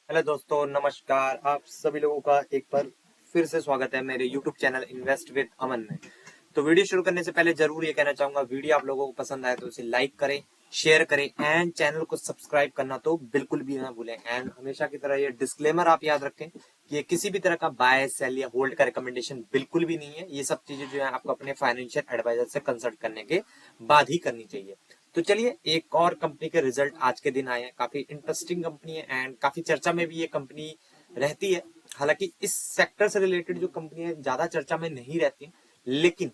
Hello दोस्तों, नमस्कार। आप सभी लोगों का एक बार फिर से स्वागत है मेरे YouTube चैनल इन्वेस्ट विद अमन में। तो वीडियो शुरू करने से पहले जरूर ये कहना चाहूंगा, वीडियो आप लोगों को पसंद आए तो इसे लाइक करें, शेयर करें एंड चैनल को सब्सक्राइब करना तो बिल्कुल भी ना भूलें। एंड हमेशा की तरह ये डिस्क्लेमर आप याद रखें कि ये किसी भी तरह का बाय सेल या होल्ड का रिकमेंडेशन बिल्कुल भी नहीं है। ये सब चीजें जो है आपको अपने फाइनेंशियल एडवाइजर से कंसल्ट करने के बाद ही करनी चाहिए। तो चलिए, एक और कंपनी के रिजल्ट आज के दिन आए हैं। काफी इंटरेस्टिंग कंपनी है एंड काफी चर्चा में भी ये कंपनी रहती है। हालांकि इस सेक्टर से रिलेटेड जो कंपनी है ज्यादा चर्चा में नहीं रहती, लेकिन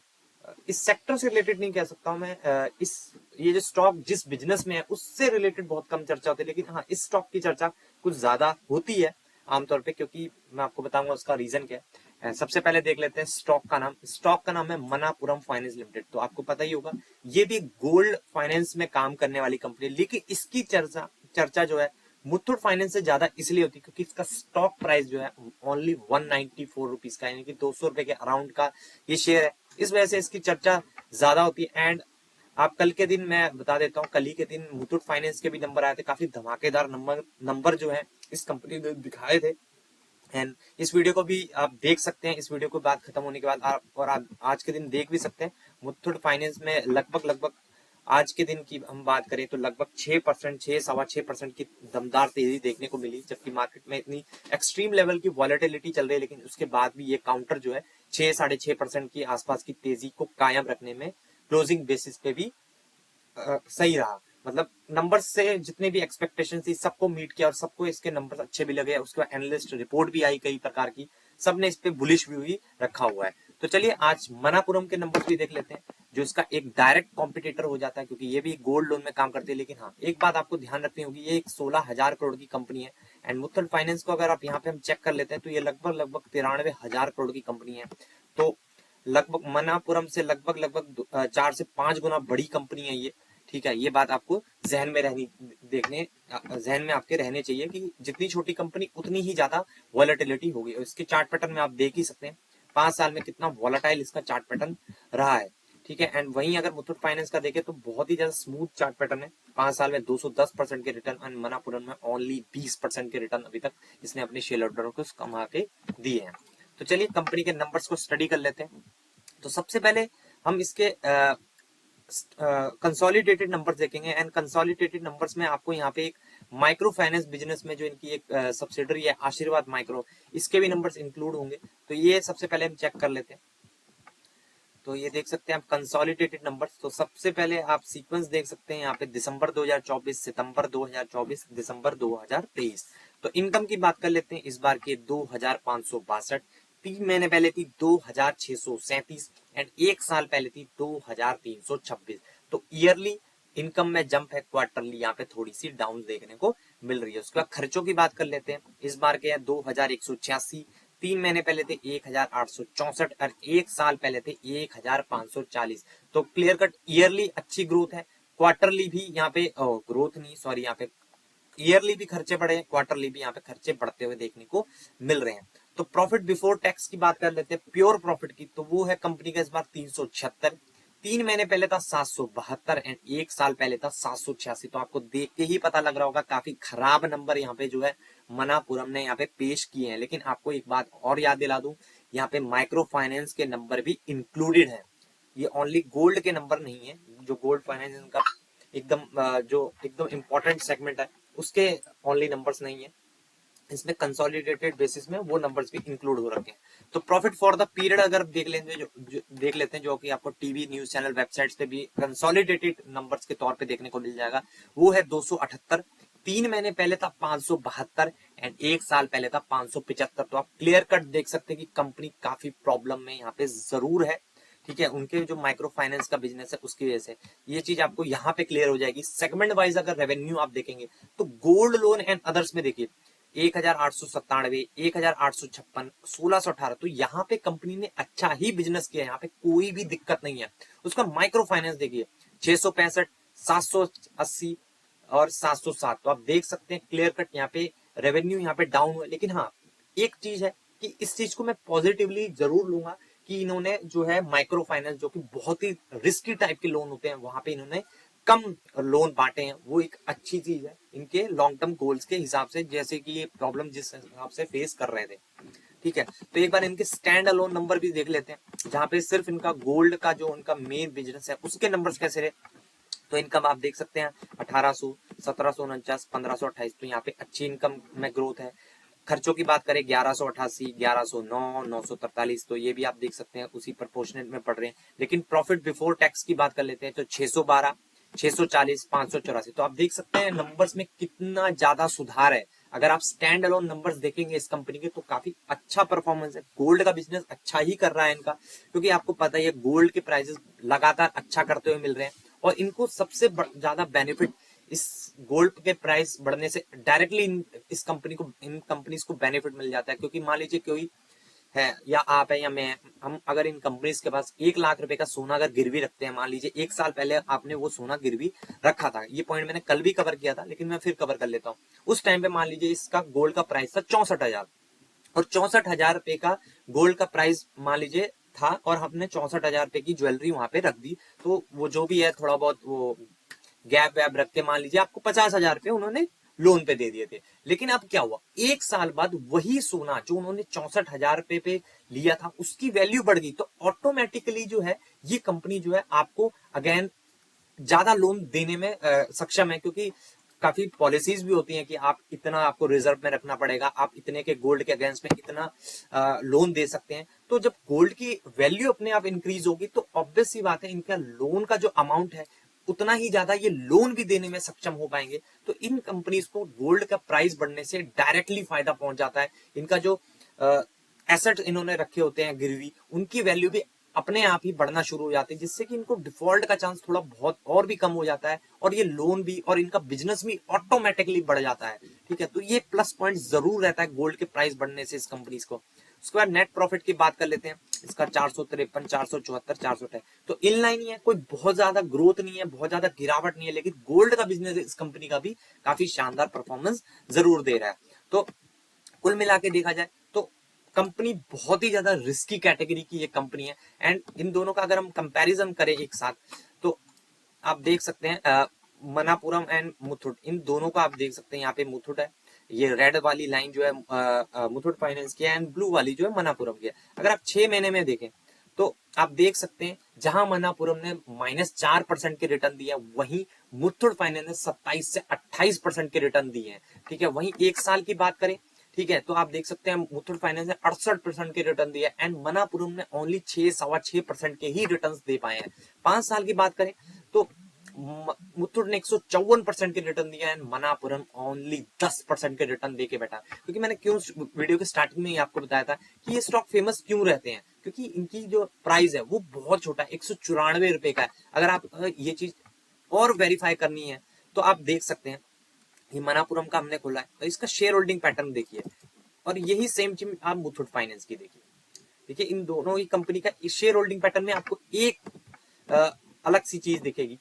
इस सेक्टर से रिलेटेड नहीं कह सकता हूं मैं। इस ये जो स्टॉक जिस बिजनेस में है उससे रिलेटेड बहुत कम चर्चा होती है, लेकिन हाँ, इस स्टॉक की चर्चा कुछ ज्यादा होती है आमतौर पे। क्योंकि मैं आपको बताऊंगा उसका रीजन क्या है। सबसे पहले देख लेते हैं स्टॉक का नाम। स्टॉक का नाम है मनापुरम फाइनेंस लिमिटेड। तो आपको पता ही होगा, ये भी गोल्ड फाइनेंस में काम करने वाली कंपनी है, लेकिन इसकी चर्चा चर्चा जो है मुथूट फाइनेंस से ज्यादा इसलिए होती है क्योंकि इसका स्टॉक प्राइस जो है ओनली 194 रुपीज का, यानी कि 200 रुपए के अराउंड का ये शेयर है। इस वजह से इसकी चर्चा ज्यादा होती है। एंड आप कल के दिन, मैं बता देता हूँ, कल ही के दिन मुथूट फाइनेंस के भी नंबर आए थे। काफी धमाकेदार नंबर जो है इस कंपनी ने दिखाए थे। एंड इस वीडियो को भी आप देख सकते हैं। इस वीडियो को बात खत्म होने के बाद आप आज के दिन देख भी सकते हैं। मुथूट फाइनेंस में लगभग आज के दिन की हम बात करें तो लगभग 6%, 6-6.25% की दमदार तेजी देखने को मिली। जबकि मार्केट में इतनी एक्सट्रीम लेवल की वॉलेटिलिटी चल रही है, लेकिन उसके बाद भी ये काउंटर जो है 6-6.5% की आसपास की तेजी को कायम रखने में क्लोजिंग बेसिस पे भी सही रहा। मतलब नंबर्स से जितने भी एक्सपेक्टेशन थी सबको मीट किया और सबको इसके नंबर्स अच्छे भी लगे। उसके बाद एनालिस्ट रिपोर्ट भी आई कई प्रकार की, सबने इस पे बुलिश व्यू ही रखा हुआ है। तो चलिए आज मनापुरम के नंबर्स भी देख लेते हैं, जो इसका एक डायरेक्ट कॉम्पिटिटर हो जाता है, क्योंकि ये भी गोल्ड लोन में काम करती है। लेकिन हाँ, एक बात आपको ध्यान रखनी होगी, ये एक 16,000 करोड़ की कंपनी है। एंड मुथूट फाइनेंस को अगर आप यहाँ पे हम चेक कर लेते हैं तो ये लगभग 93,000 करोड़ की कंपनी है। तो लगभग मनापुरम से लगभग 4 से 5 गुना बड़ी कंपनी है ये। ठीक है, ये बात आपको जहन में जहन में आपके रहने चाहिए कि जितनी छोटी कंपनी उतनी ही ज्यादा वॉलेटिलिटी होगी। और इसके चार्ट पैटर्न में आप देख ही सकते हैं 5 साल में कितना वॉलेटाइल इसका चार्ट पैटर्न रहा है। ठीक है, एंड वहीं अगर मुथूट फाइनेंस का देखें तो बहुत ही ज्यादा स्मूथ चार्ट पैटर्न है। 5 साल में 210% के रिटर्न, एंड मनापुरम में ओनली 20% के रिटर्न अभी तक इसने अपने शेयर होल्डरों को कमा के दिए हैं। तो चलिए कंपनी के नंबर्स को स्टडी कर लेते हैं। तो सबसे पहले हम इसके कंसोलिडेटेड नंबर्स देखेंगे। एंड कंसोलिडेटेड नंबर्स में आपको यहाँ पे एक माइक्रो फाइनेंस बिजनेस में जो इनकी एक सब्सिडरी है आशीर्वाद माइक्रो, इसके भी नंबर्स इंक्लूड होंगे। तो ये सबसे पहले हम चेक कर लेते हैं। तो ये देख सकते हैं आप कंसोलिडेटेड नंबर्स। तो सबसे पहले आप सीक्वेंस देख सकते हैं यहाँ पे दिसंबर 2024, सितंबर 2024, दिसंबर 2023। तो इनकम की बात कर लेते हैं। इस बार की 2,562, 3 महीने पहले थी 2,637 एंड 1 साल पहले थी 2,326। तो ईयरली इनकम में जंप है, क्वार्टरली यहाँ पे थोड़ी सी डाउन देखने को मिल रही है। उसके बाद खर्चों की बात कर लेते हैं। इस बार के 2,186, 3 महीने पहले थे 1,864 और 1 साल पहले थे 1,540। तो क्लियर कट ईयरली अच्छी ग्रोथ है। क्वार्टरली भी यहाँ पे ग्रोथ नहीं, सॉरी, यहाँ पे ईयरली भी खर्चे बढ़े हैं, क्वार्टरली भी यहाँ पे खर्चे बढ़ते हुए देखने को मिल रहे हैं। तो प्रॉफिट बिफोर टैक्स की बात कर लेते हैं, प्योर प्रॉफिट की। तो वो है कंपनी का इस बार 376, 3 महीने पहले था 772 एंड 1 साल पहले था 786। तो आपको देख के ही पता लग रहा होगा काफी खराब नंबर यहाँ पे जो है मनापुरम ने यहाँ पे पेश किए हैं। लेकिन आपको एक बात और याद दिला दूं, यहाँ पे माइक्रो फाइनेंस के नंबर भी इंक्लूडेड है। ये ओनली गोल्ड के नंबर नहीं है। जो गोल्ड फाइनेंस इनका जो एकदम इंपॉर्टेंट सेगमेंट है, उसके ओनली नंबर्स नहीं है। इसमें कंसोलिडेटेड बेसिस में वो नंबर्स भी इंक्लूड हो रखे हैं। तो प्रॉफिट फॉर द पीरियड अगर देख लेंगे, जो देख लेते हैं, जो कि आपको टीवी न्यूज चैनल वेबसाइट्स पे भी कंसोलिडेटेड नंबर्स के तौर पे देखने को मिल जाएगा। वो है 278, 3 महीने पहले था 572 एंड 1 साल पहले था 575। तो आप क्लियर कट देख सकते हैं कि कंपनी काफी प्रॉब्लम में यहाँ पे जरूर है। ठीक है, उनके जो माइक्रो फाइनेंस का बिजनेस है उसकी वजह से ये चीज आपको यहाँ पे क्लियर हो जाएगी। सेगमेंट वाइज अगर रेवेन्यू आप देखेंगे तो गोल्ड लोन एंड अदर्स में देखिए 1,897, 1,856, 1,618। तो यहाँ पे कंपनी ने अच्छा ही बिजनेस किया है, यहाँ पे कोई भी दिक्कत नहीं है। उसका माइक्रो फाइनेंस देखिए 665, 780 और 707। तो आप देख सकते हैं क्लियर कट यहाँ पे रेवेन्यू यहाँ पे डाउन हुआ। लेकिन हाँ, एक चीज है कि इस चीज को मैं पॉजिटिवली जरूर लूंगा कि इन्होंने जो है माइक्रो फाइनेंस, जो कि बहुत ही रिस्की टाइप के लोन होते हैं, वहां पे इन्होंने कम लोन बांटे हैं, वो एक अच्छी चीज है इनके लॉन्ग टर्म गोल्स के हिसाब से, जैसे कि ये प्रॉब्लम जिस हिसाब से फेस कर रहे थे। ठीक है, तो एक बार इनके स्टैंड अलोन नंबर भी देख लेते हैं, जहां पे सिर्फ इनका गोल्ड का जो उनका मेन बिजनेस है उसके नंबर्स कैसे रहे। तो इनकम आप देख सकते हैं 1800, 1749, 1528, तो यहाँ पे अच्छी इनकम में ग्रोथ है। खर्चों की बात करें 1188, 1109, 943, तो ये भी आप देख सकते हैं उसी प्रोपोर्शनेट में पड़ रहे हैं। लेकिन प्रॉफिट बिफोर टैक्स की बात कर लेते हैं तो 612, 640, 584, तो आप देख सकते हैं नंबर्स में कितना ज्यादा सुधार है। अगर आप स्टैंड अलोन नंबर्स देखेंगे इस कंपनी के तो काफी अच्छा परफॉर्मेंस है। गोल्ड का बिजनेस अच्छा ही कर रहा है इनका, क्योंकि आपको पता ही है गोल्ड के प्राइसेस लगातार अच्छा करते हुए मिल रहे हैं, और इनको सबसे ज्यादा बेनिफिट इस गोल्ड के प्राइस बढ़ने से डायरेक्टली इस कंपनी को, इन कंपनीज को बेनिफिट मिल जाता है। क्योंकि मान लीजिए कोई है या आप है या मैं, हम अगर इन कंपनीज के पास 1 लाख रुपए का सोना अगर गिरवी रखते हैं, मान लीजिए 1 साल पहले आपने वो सोना गिरवी रखा था, ये पॉइंट मैंने कल भी कवर किया था लेकिन मैं फिर कवर कर लेता हूँ। उस टाइम पे मान लीजिए इसका गोल्ड का प्राइस था 64,000, और 64,000 रुपए का गोल्ड का प्राइस मान लीजिए था, और हमने 64,000 रुपए की ज्वेलरी वहां पे रख दी, तो वो जो भी है थोड़ा बहुत वो गैप वैप रख के मान लीजिए आपको 50,000 रुपए उन्होंने लोन पे दे दिए थे। लेकिन अब क्या हुआ, 1 साल बाद वही सोना जो उन्होंने 64,000 रुपए पे लिया था उसकी वैल्यू बढ़ गई, तो ऑटोमेटिकली जो है ये कंपनी जो है आपको अगेन ज्यादा लोन देने में सक्षम है। क्योंकि काफी पॉलिसीज भी होती हैं कि आप इतना आपको रिजर्व में रखना पड़ेगा, आप इतने के गोल्ड के अगेंस्ट में इतना लोन दे सकते हैं। तो जब गोल्ड की वैल्यू अपने आप इंक्रीज होगी तो ऑब्वियस सी बात है इनका लोन का जो अमाउंट है उतना ही ज्यादा ये लोन भी देने में सक्षम हो पाएंगे। तो इन कंपनीज को गोल्ड का प्राइस बढ़ने से डायरेक्टली फायदा पहुंच जाता है। इनका जो एसेट इन्होंने रखे होते हैं गिरवी, उनकी वैल्यू भी अपने आप ही बढ़ना शुरू हो जाती है, जिससे कि इनको डिफॉल्ट का चांस थोड़ा बहुत और भी कम हो जाता है, और ये लोन भी और इनका बिजनेस भी ऑटोमेटिकली बढ़ जाता है। ठीक है, तो ये प्लस पॉइंट जरूर रहता है गोल्ड के प्राइस बढ़ने से इस कंपनीज को। उसके बाद नेट प्रॉफिट की बात कर लेते हैं, इसका 453, 474, 428, तो इन लाइन ही है, कोई बहुत ज्यादा ग्रोथ नहीं है, बहुत ज्यादा गिरावट नहीं है, लेकिन गोल्ड का बिजनेस इस कंपनी का भी काफी शानदार परफॉर्मेंस जरूर दे रहा है। तो कुल मिला के देखा जाए तो कंपनी बहुत ही ज्यादा रिस्की कैटेगरी की ये कंपनी है। एंड इन दोनों का अगर हम कंपैरिजन करें एक साथ तो आप देख सकते हैं मनापुरम एंड मुथुट, इन दोनों का आप देख सकते हैं। यहाँ पे मुथुट है, ये रेड वाली लाइन जो है मुथुट फाइनेंस की है, एंड ब्लू वाली जो है मनापुरम की है। अगर आप 6 महीने में देखें तो आप देख सकते हैं जहां मनापुरम ने -4% के रिटर्न दिए, वहीं मुथुट फाइनेंस ने 27 से 28% के रिटर्न दिए हैं। ठीक है, वहीं 1 साल की बात करें, ठीक है, तो आप देख सकते हैं मुथुट फाइनेंस ने 68% के रिटर्न दिए एंड मनापुरम ने ओनली 6-6.25% के ही रिटर्न दे पाए हैं। 5 साल की बात करें तो मुथुट ने 154% के रिटर्न दिया है, मनापुरम ओनली 10% के रिटर्न देके बैठा। क्योंकि मैंने क्यों वीडियो के स्टार्टिंग में ही आपको बताया था कि ये स्टॉक फेमस क्यों रहते हैं, क्योंकि इनकी जो प्राइस है वो बहुत छोटा है, 194 रुपए का है। अगर आप ये चीज और वेरीफाई करनी है तो आप देख सकते हैं, ये मनापुरम का हमने खोला है तो इसका शेयर होल्डिंग पैटर्न देखिए, और यही सेम चीज आप मुथुट फाइनेंस की देखिए। देखिए इन दोनों ही कंपनी का शेयर होल्डिंग पैटर्न में आपको एक अलग सी चीज दिखेगी।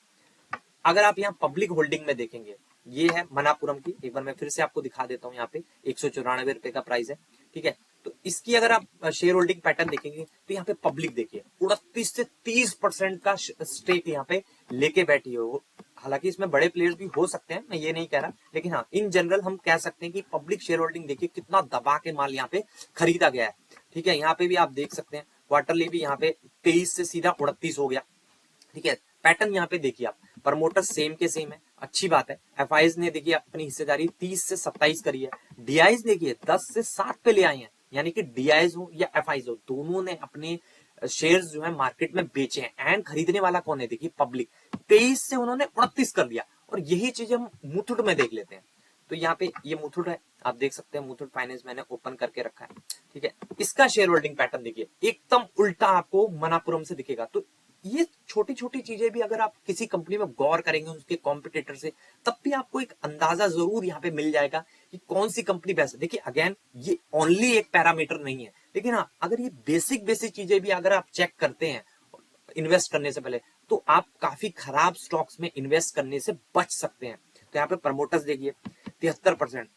अगर आप यहाँ पब्लिक होल्डिंग में देखेंगे, ये है मनापुरम की, एक बार मैं फिर से आपको दिखा देता हूँ, यहाँ पे 194 रुपए का प्राइस है। ठीक है, तो इसकी अगर आप शेयर होल्डिंग पैटर्न देखेंगे तो यहाँ पे पब्लिक देखिए 29 से 30% का स्टेक यहाँ पे लेके बैठी हो। हालांकि इसमें बड़े प्लेयर्स भी हो सकते हैं, मैं ये नहीं कह रहा, लेकिन हाँ इन जनरल हम कह सकते हैं कि पब्लिक शेयर होल्डिंग देखिए कितना दबा के माल यहाँ पे खरीदा गया है। ठीक है, यहाँ पे भी आप देख सकते हैं क्वार्टरली भी यहाँ पे 23 से सीधा 29 हो गया। ठीक है, पैटर्न यहाँ पे देखिए आप, प्रमोटर्स सेम के सेम है, अच्छी बात है। एफआईज ने देखिए अपनी हिस्सेदारी 30 से 27 करी है, डीआईज देखिए 10 से 7 पे ले आए हैं, यानी कि डीआईज हो या एफआईज हो दोनों ने अपने शेयर्स जो है मार्केट में बेचे हैं। एंड खरीदने वाला कौन है, देखिए पब्लिक, 23 से उन्होंने 29 कर दिया। और यही चीज हम मुथुट में देख लेते हैं, तो यहाँ पे ये मुथुट है, आप देख सकते हैं मुथुट फाइनेंस मैंने ओपन करके रखा है। ठीक है, इसका शेयर होल्डिंग पैटर्न देखिए एकदम उल्टा आपको मनापुरम से दिखेगा। तो ये छोटी छोटी चीजें भी अगर आप किसी कंपनी में गौर करेंगे उसके कॉम्पिटिटर से, तब भी आपको एक अंदाजा जरूर यहाँ पे मिल जाएगा कि कौन सी कंपनी बेस्ट है। देखिए अगेन ये ओनली एक पैरामीटर नहीं है, लेकिन हाँ अगर ये बेसिक बेसिक चीजें भी अगर आप चेक करते हैं इन्वेस्ट करने से पहले, तो आप काफी खराब स्टॉक्स में इन्वेस्ट करने से बच सकते हैं। तो यहाँ पे प्रमोटर्स देखिए 73%,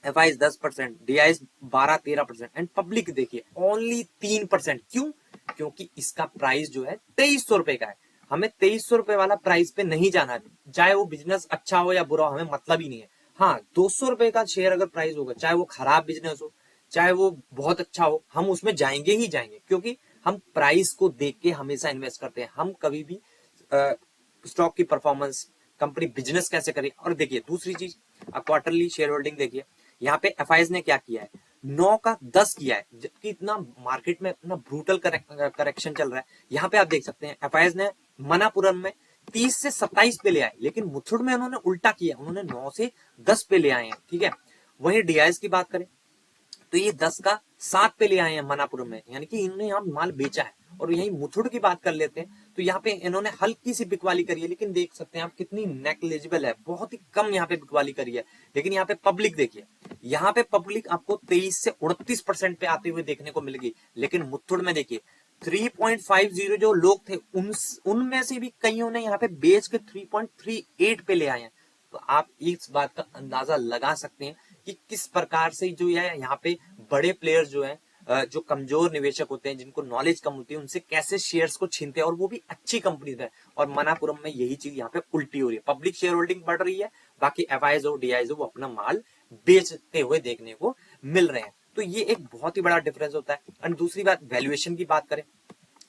एफआईज 10%, डीआईज 12-13% एंड पब्लिक देखिए ओनली 3%। क्यों? क्योंकि इसका प्राइस जो है 2300 रुपए का है। हमें 2300 रुपए वाला प्राइस पे नहीं जाना है, चाहे वो बिजनेस अच्छा हो या बुरा हो, हमें मतलब ही नहीं है। हाँ, 200 रुपए का शेयर अगर प्राइस होगा, चाहे वो खराब बिजनेस हो चाहे वो बहुत अच्छा हो, हम उसमें जाएंगे ही जाएंगे, क्योंकि हम प्राइस को देख के हमेशा इन्वेस्ट करते हैं। हम कभी भी स्टॉक की परफॉर्मेंस, कंपनी बिजनेस कैसे करे। और देखिए दूसरी चीज, क्वार्टरली शेयर होल्डिंग देखिए, यहाँ पे एफआईज ने क्या किया है, 9 का 10 किया है, जबकि इतना मार्केट में इतना ब्रूटल करेक्शन चल रहा है। यहाँ पे आप देख सकते हैं एफआईज ने मनापुरम में 30 से 27 पे ले आए, लेकिन मुथुट में उन्होंने उल्टा किया, उन्होंने 9 से 10 पे ले आए हैं। ठीक है, वहीं डीआईएस की बात करें तो ये 10 का 7 पे ले आए हैं मनापुरम में, यानी कि इन्होंने यहाँ माल बेचा है। और यही मुथुट की बात कर लेते हैं तो यहाँ पे इन्होंने हल्की सी बिकवाली करी है, लेकिन देख सकते हैं आप कितनी नेग्लिजिबल है, बहुत ही कम यहाँ पे बिकवाली करी है। लेकिन यहाँ पे पब्लिक देखिए, यहाँ पे पब्लिक आपको 23 से 38% पे आते हुए देखने को मिलेगी, लेकिन मुथुट में देखिए 3.50 जो लोग थे उनमें से भी कईयों ने यहाँ पे बेच के 3.38 पे ले आए हैं। तो आप इस बात का अंदाजा लगा सकते हैं कि किस प्रकार से जो है यहाँ पे बड़े प्लेयर्स जो है, जो कमजोर निवेशक होते हैं, जिनको नॉलेज कम होती है, उनसे कैसे शेयर्स को छीनते हैं, और वो भी अच्छी कंपनी है। और मनापुरम में यही चीज यहाँ पे उल्टी हो रही है, पब्लिक शेयर होल्डिंग बढ़ रही है, बाकी एफआईज हो डीआईज हो वो अपना माल बेचते हुए देखने को मिल रहे हैं। तो ये एक बहुत ही बड़ा डिफरेंस होता है। और दूसरी बात, वैल्यूएशन की बात करें,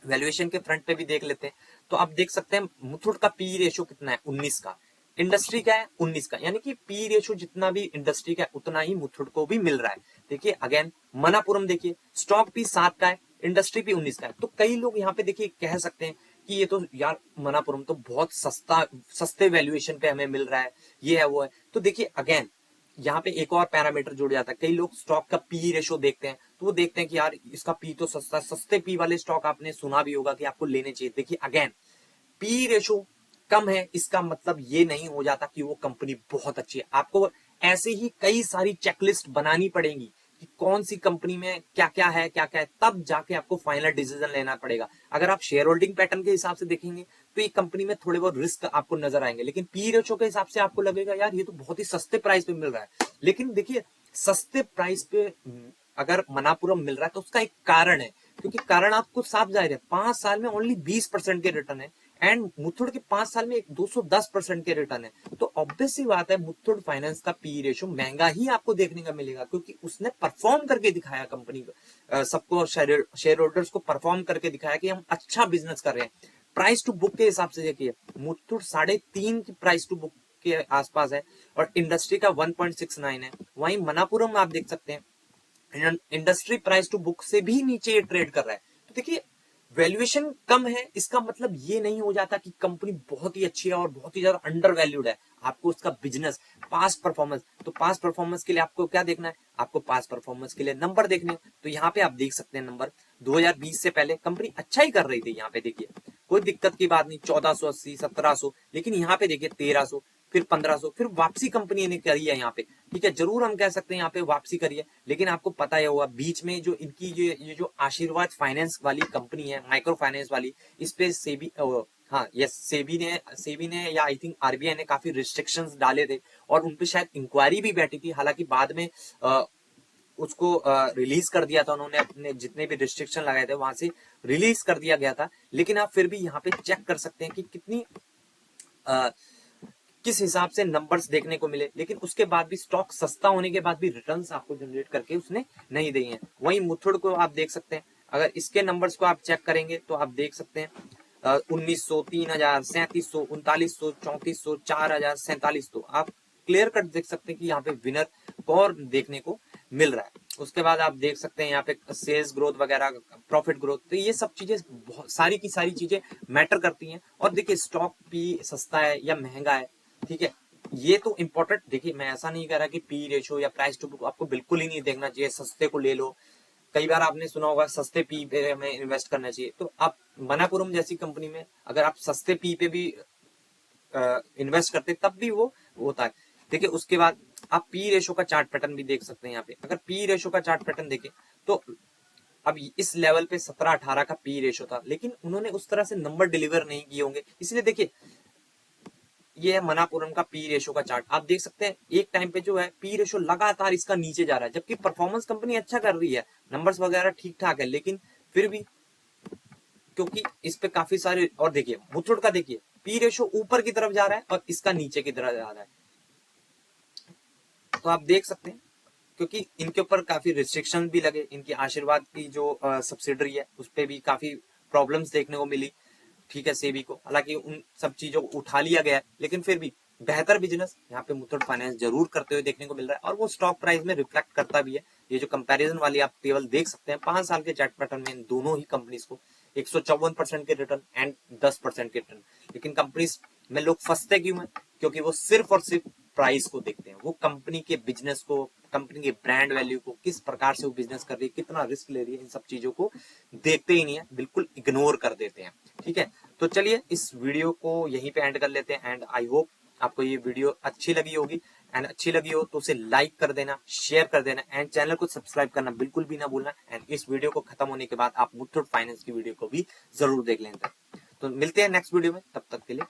वैल्यूएशन के फ्रंट पे भी देख लेते हैं तो आप देख सकते हैं मुथुट का पी रेशियो कितना है, 19 का, इंडस्ट्री का है 19 का, यानी कि पी रेशियो जितना भी इंडस्ट्री का है उतना ही मुथुट को भी मिल रहा है। देखिए अगेन मनापुरम देखिए, स्टॉक पी 7 का है, इंडस्ट्री पी 19 का है। तो कई लोग यहाँ पे देखिए कह सकते हैं कि ये तो यार मनापुरम तो बहुत सस्ते वैल्यूएशन पे हमें मिल रहा है, ये है वो है। तो देखिए अगेन यहाँ पे एक और पैरामीटर जुड़ जाता है, कई लोग स्टॉक का पी रेशो देखते हैं तो वो देखते हैं कि यार इसका पी तो सस्ता, सस्ते पी वाले स्टॉक आपने सुना भी होगा कि आपको लेने चाहिए। देखिए अगेन पी रेशो कम है इसका मतलब ये नहीं हो जाता कि वो कंपनी बहुत अच्छी है। आपको ऐसे ही कई सारी चेकलिस्ट बनानी पड़ेगी कि कौन सी कंपनी में क्या क्या है, क्या क्या है, तब जाके आपको फाइनल डिसीजन लेना पड़ेगा। अगर आप शेयर होल्डिंग पैटर्न के हिसाब से देखेंगे तो ये कंपनी में थोड़े बहुत रिस्क आपको नजर आएंगे, लेकिन पी रेशो के हिसाब से आपको लगेगा यार ये तो बहुत ही सस्ते प्राइस पे मिल रहा है। लेकिन देखिए सस्ते प्राइस पे अगर मनापुरम मिल रहा है तो उसका एक कारण है, क्योंकि कारण आपको साफ जाहिर है, 5 साल में ओनली 20% के रिटर्न है, एंड मुथुट के 5 साल में 210% के रिटर्न है। तो ऑब्वियस सी बात है मुथुट फाइनेंस का पी रेशो महंगा ही आपको देखने का मिलेगा, क्योंकि उसने परफॉर्म करके दिखाया, कंपनी को सबको शेयर होल्डर्स को परफॉर्म करके दिखाया कि हम अच्छा बिजनेस कर रहे हैं। प्राइस टू बुक के हिसाब से देखिए मुथुट 3.5 की प्राइस टू बुक के आसपास है और इंडस्ट्री का 1.69 है। वहीं मनापुरम में आप देख सकते हैं इंडस्ट्री प्राइस टू बुक से भी नीचे ये ट्रेड कर रहा है। तो देखिए वैल्यूएशन कम है इसका मतलब ये नहीं हो जाता कि कंपनी बहुत ही अच्छी है और बहुत ही ज्यादा अंडर वैल्यूड है। आपको उसका बिजनेस, पास्ट परफॉर्मेंस, तो पास्ट परफॉर्मेंस के लिए आपको क्या देखना है, आपको पास्ट परफॉर्मेंस के लिए नंबर देखने। तो यहाँ पे आप देख सकते हैं नंबर 2020 से पहले कंपनी अच्छा ही कर रही थी, यहाँ पे देखिए कोई दिक्कत की बात नहीं, 1480, 1700, लेकिन यहाँ पे देखिए 1300, फिर 1500, फिर वापसी कंपनी ने करी है यहाँ पे। ठीक है, जरूर हम कह सकते हैं यहाँ पे वापसी करी है, लेकिन आपको पता ही होगा बीच में जो इनकी ये जो आशीर्वाद फाइनेंस वाली कंपनी है, माइक्रो फाइनेंस वाली, इस पे सेबी, हाँ यस, सेबी ने या आई थिंक आरबीआई ने काफी रिस्ट्रिक्शंस डाले थे और उनपे शायद इंक्वायरी भी बैठी थी। हालांकि बाद में उसको रिलीज कर दिया था उन्होंने, अपने जितने भी रिस्ट्रिक्शन लगाए थे वहां से रिलीज कर दिया गया था। लेकिन आप फिर भी यहाँ पे चेक कर सकते हैं कि कितनी किस हिसाब से नंबर्स देखने को मिले, लेकिन उसके बाद भी स्टॉक सस्ता होने के बाद भी रिटर्न्स आपको जनरेट करके उसने नहीं दिए हैं। वहीं मुथुट को आप देख सकते हैं, अगर इसके नंबर्स को आप चेक करेंगे तो आप देख सकते हैं 1900, 3000, 3700, 3900, 3400, 4000, 4700, आप क्लियर कट देख सकते हैं कि यहाँ पे विनर कौन देखने को मिल रहा है। उसके बाद आप देख सकते हैं यहाँ पे सेल्स ग्रोथ वगैरह, प्रॉफिट ग्रोथ, तो ये सब चीजें सारी की सारी चीजें मैटर करती हैं। और देखिए स्टॉक भी सस्ता है या महंगा है, ठीक है, ये तो इंपॉर्टेंट, देखिए मैं ऐसा नहीं कह रहा कि पी रेशो या प्राइस टू बुक आपको बिल्कुल ही नहीं देखना चाहिए, सस्ते को ले लो। कई बार आपने सुना होगा सस्ते पी पे हमें इन्वेस्ट करना चाहिए, तो आप मनापुरम जैसी कंपनी में अगर आप सस्ते पी पे भी इन्वेस्ट करते तब भी वो होता है। देखिए उसके बाद आप पी रेशो का चार्ट पैटर्न भी देख सकते हैं। यहाँ पे अगर पी रेशो का चार्ट पैटर्न देखें तो अब इस लेवल पे 17-18 का पी रेशो था, लेकिन उन्होंने उस तरह से नंबर डिलीवर नहीं किए होंगे, इसलिए देखिए ये है मनापुरम का पी रेशो का चार्ट। आप देख सकते हैं एक टाइम पे जो है पी रेशो लगातार इसका नीचे जा रहा है, जबकि परफॉर्मेंस कंपनी अच्छा कर रही है, नंबर्स वगैरह ठीक ठाक है, लेकिन फिर भी क्योंकि इस पे काफी सारे, और देखिए मुथूट का देखिए पी रेशो ऊपर की तरफ जा रहा है और इसका नीचे की तरफ जा रहा है, तो आप देख सकते हैं क्योंकि इनके ऊपर काफी रिस्ट्रिक्शन भी लगे, इनकी आशीर्वाद की जो सब्सिडरी है उस पर भी काफी प्रॉब्लम्स देखने को मिली, ठीक है, सेबी को। हालांकि उन सब चीजों को उठा लिया गया है, लेकिन फिर भी बेहतर बिजनेस यहाँ पे मुथूट फाइनेंस जरूर करते हुए देखने को मिल रहा है, और वो स्टॉक प्राइस में रिफ्लेक्ट करता भी है। ये जो कंपैरिजन वाली आप टेबल देख सकते हैं 5 साल के चार्ट पैटर्न में इन दोनों ही कंपनीज को 154% के रिटर्न एंड 10% के रिटर्न। लेकिन कंपनीज में लोग फंसते क्यों हैं? क्योंकि वो सिर्फ और सिर्फ प्राइस को देखते हैं, वो कंपनी के बिजनेस को, कंपनी के ब्रांड वैल्यू को, किस प्रकार से वो बिजनेस कर रही है, कितना रिस्क ले रही है, इन सब चीजों को देखते ही नहीं है, बिल्कुल इग्नोर कर देते हैं। ठीक है, तो चलिए इस वीडियो को यहीं पे एंड कर लेते हैं, एंड आई होप आपको ये वीडियो अच्छी लगी होगी, एंड अच्छी लगी हो तो उसे लाइक कर देना, शेयर कर देना, एंड चैनल को सब्सक्राइब करना बिल्कुल भी ना भूलना। एंड इस वीडियो को खत्म होने के बाद आप मुथूट फाइनेंस की वीडियो को भी जरूर देख लेंगे। तो मिलते हैं नेक्स्ट वीडियो में, तब तक के लिए